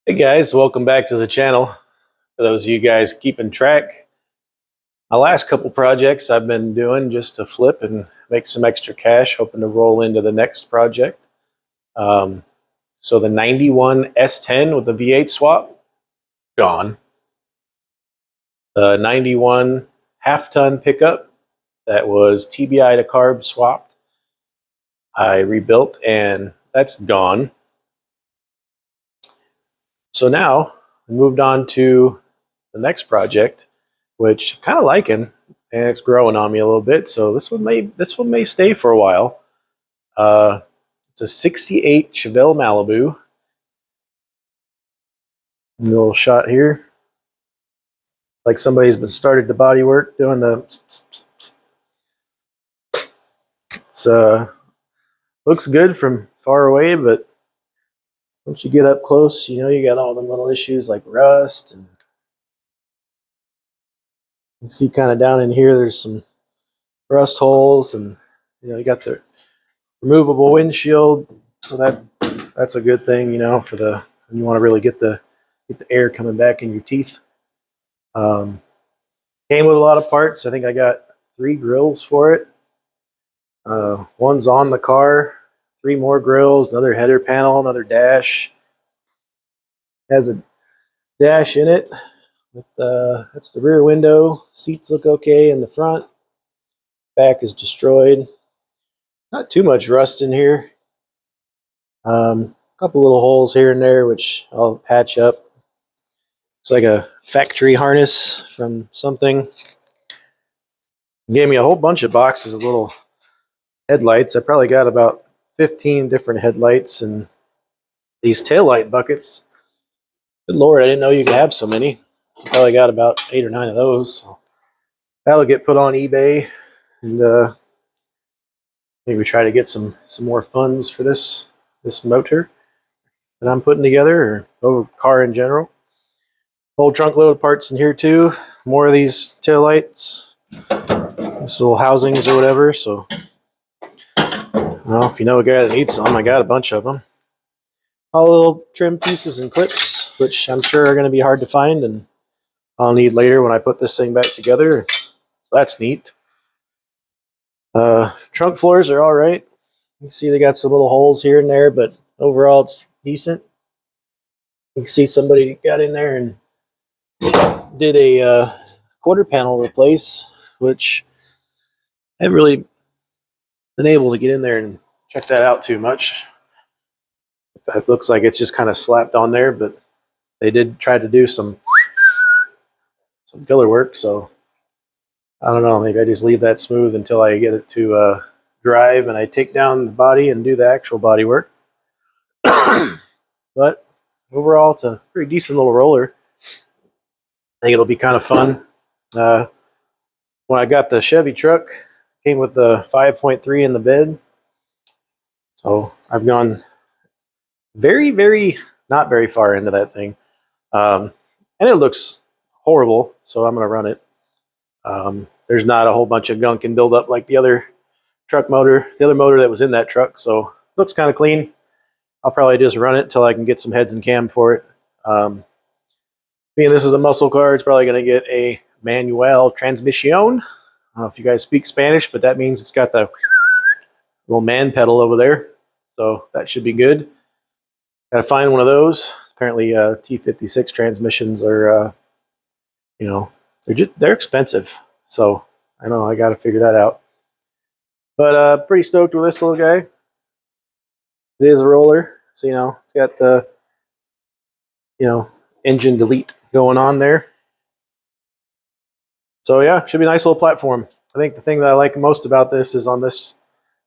Hey guys, welcome back to the channel. For those of you guys keeping track, my last couple projects I've been doing just to flip and make some extra cash, hoping to roll into the next project. So the 91 S10 with the V8 swap, gone. The 91 half-ton pickup that was TBI to carb swapped, I rebuilt and that's gone. So now we moved on to the next project, which I'm kind of liking, and it's growing on me a little bit. So this one may stay for a while. It's a '68 Chevelle Malibu. A little shot here, like somebody's been started the body work doing the. It's looks good from far away, but once you get up close, you know you got all the little issues like rust, and you see kind of down in here there's some rust holes, and you know you got the removable windshield, so that's a good thing, you know, for the when you want to really get the air coming back in your teeth. Came with a lot of parts. I think I got 3 grills for it. One's on the car, 3 more grills, another header panel, another dash. Has a dash in it. That's the rear window. Seats look okay in the front. Back is destroyed. Not too much rust in here. A couple little holes here and there, which I'll patch up. It's like a factory harness from something. Gave me a whole bunch of boxes of little headlights. I probably got about 15 different headlights and these taillight buckets. Good Lord, I didn't know you could have so many. I probably got about 8 or 9 of those. So that'll get put on eBay, and maybe try to get some more funds for this motor that I'm putting together, or over car in general. Whole trunk load of parts in here too. More of these taillights, these little housings or whatever. So, well, if you know a guy that needs some, I got a bunch of them. All little trim pieces and clips, which I'm sure are going to be hard to find, and I'll need later when I put this thing back together. So that's neat. Trunk floors are all right. You can see they got some little holes here and there, but overall it's decent. You can see somebody got in there and did a quarter panel replace, which I haven't really been able to get in there and check that out too much. It looks like it's just kind of slapped on there, but they did try to do some filler work, so I don't know, maybe I just leave that smooth until I get it to drive and I take down the body and do the actual body work. But overall, it's a pretty decent little roller. I think it'll be kind of fun. When I got the Chevy truck, it came with the 5.3 in the bed. So I've gone very, not very far into that thing. And it looks horrible, so I'm going to run it. There's not a whole bunch of gunk and build up like the other truck motor, the other motor that was in that truck. So looks kind of clean. I'll probably just run it until I can get some heads and cam for it. Being this is a muscle car, it's probably going to get a manual transmission. I don't know if you guys speak Spanish, but that means it's got the little man pedal over there. So that should be good. Got to find one of those. Apparently T56 transmissions are, you know, they're expensive. So I know I got to figure that out. But pretty stoked with this little guy. It is a roller, so you know it's got the engine delete going on there. So yeah, should be a nice little platform. I think the thing that I like most about this is on this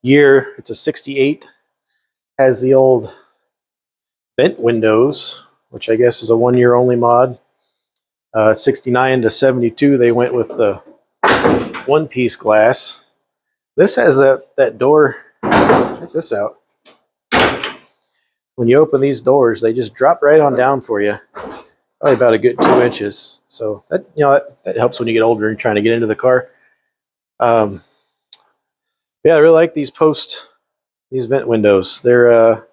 year, it's a '68, has the old vent windows, which I guess is a 1-year only mod. 69 to 72, they went with the one-piece glass. This has that door. Check this out. When you open these doors, they just drop right on down for you. Probably about a good 2 inches. So that that helps when you get older and trying to get into the car. Yeah, I really like these vent windows. They're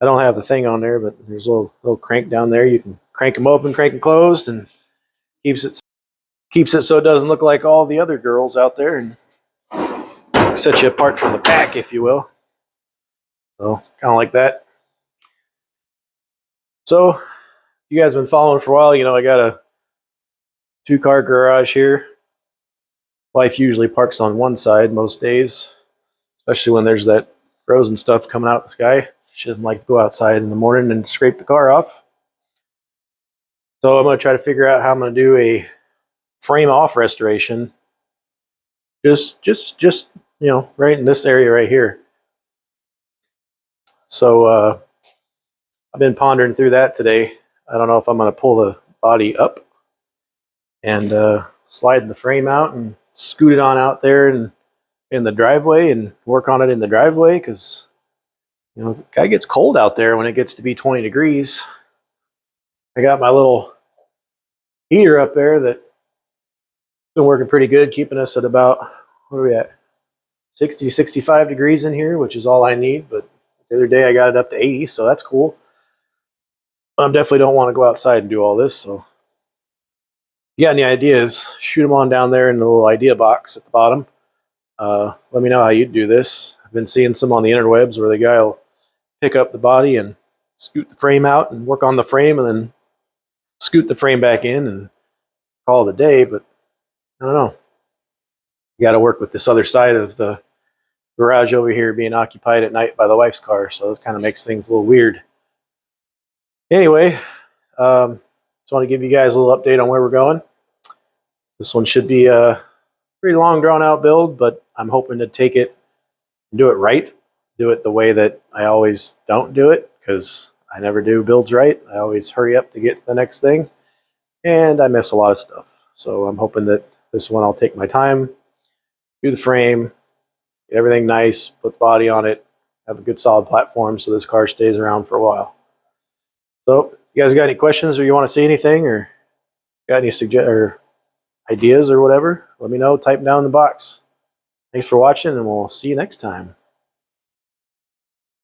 I don't have the thing on there, but there's a little crank down there. You can crank them open, crank them closed, and keeps it so it doesn't look like all the other girls out there, and set you apart from the pack, if you will. So kind of like that. So you guys have been following for a while. You know, I got a 2-car garage here. Wife usually parks on one side most days, especially when there's that frozen stuff coming out of the sky. She doesn't like to go outside in the morning and scrape the car off. So I'm going to try to figure out how I'm going to do a frame off restoration. Just you know, right in this area right here. So I've been pondering through that today. I don't know if I'm going to pull the body up and slide the frame out and scoot it on out there and in the driveway and work on it in the driveway, because you know, it gets cold out there when it gets to be 20 degrees. I got my little heater up there that's been working pretty good, keeping us at about, what are we at, 60, 65 degrees in here, which is all I need. But the other day I got it up to 80, so that's cool. But I definitely don't want to go outside and do all this. So if you got any ideas, shoot them on down there in the little idea box at the bottom. Let me know how you'd do this. I've been seeing some on the interwebs where the guy will pick up the body and scoot the frame out and work on the frame and then scoot the frame back in and call it a day. But I don't know. You got to work with this other side of the garage over here being occupied at night by the wife's car, so this kind of makes things a little weird. Anyway, just want to give you guys a little update on where we're going. This one should be a pretty long, drawn-out build, but I'm hoping to take it and do it right. Do it the way that I always don't do it, because I never do builds right. I always hurry up to get to the next thing, and I miss a lot of stuff. So I'm hoping that this one I'll take my time, do the frame, get everything nice, put the body on it, have a good solid platform so this car stays around for a while. So you guys got any questions, or you want to see anything, or got any ideas or whatever, let me know. Type them down in the box. Thanks for watching, and we'll see you next time.